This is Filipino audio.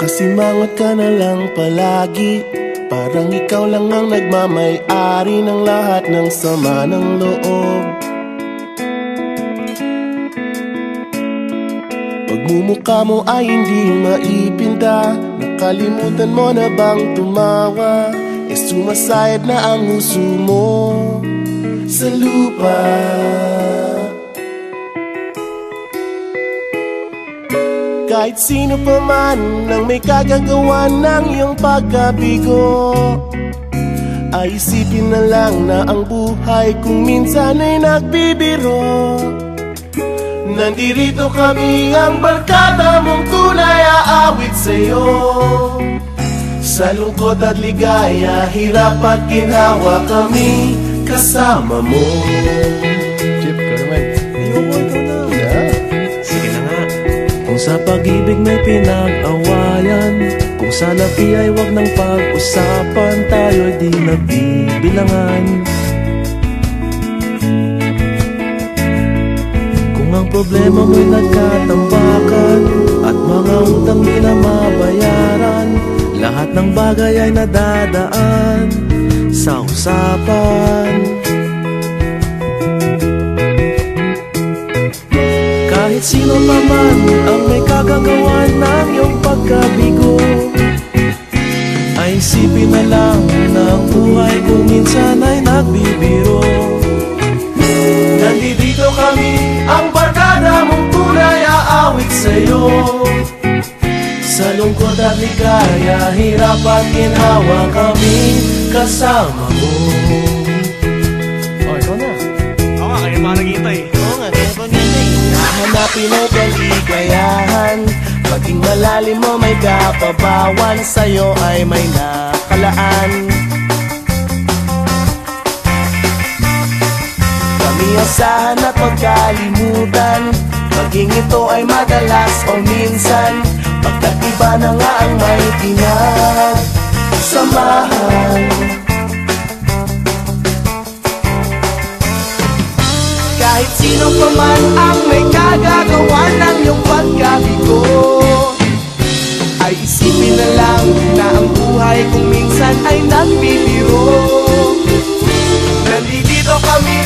Masimangot ka na lang palagi, parang ikaw lang ang nagmamay-ari ng lahat ng sama ng loob. Pagmumukha mo ay hindi maipinta, nakalimutan mo na bang tumawa? Sumasayad na ang huso mo sa lupa. Kahit sino pa man ang may kagagawa ng iyong pagkabigo, ay isipin na lang na ang buhay kung minsan ay nagbibiro. Nandirito kami, ang barkada mong tunay aawit sa'yo. Sa lungkot at ligaya, hirap at ginhawa, kami kasama mo. Chip, ka naman. Ikaw mo, ikaw na. Yeah. Sige na nga. Kung sa pag-ibig may pinag-awayan, kung sa labi ay wag nang pag-usapan, tayo'y di nagbibilangan. Kung ang problema mo'y nagkatambakan at mga utang di na mabayaran, lahat ng bagay ay nadadaan sa usapan. Kahit sino pa man ang may kagagawa ng iyong pagkabigo, ay isipin na lang na ang buhay kung minsan ay nagbibiro. Nandito kami, ang barkada mong tunay aawit sa'yo. Sa lungkot at ligaya, hirap at ginhawa, kami kasama mo. Oh, ikaw na. Oo nga, kaya pa naghihintay. Oo nga, kaya pa ganyan. Hahanapin ay kaligayahan, maging malalim mo may kapabawan, sa'yo ay may nakalaan. Kami asahan at magkalimutan, maging ito ay madalas o minsan, pagkat iba na nga ang may pinagsamahan. Kahit sino pa man ang may kagagawa ng iyong pagkabigo, ay isipin na lang na ang buhay kung minsan ay nagbibiro. Nandito kami,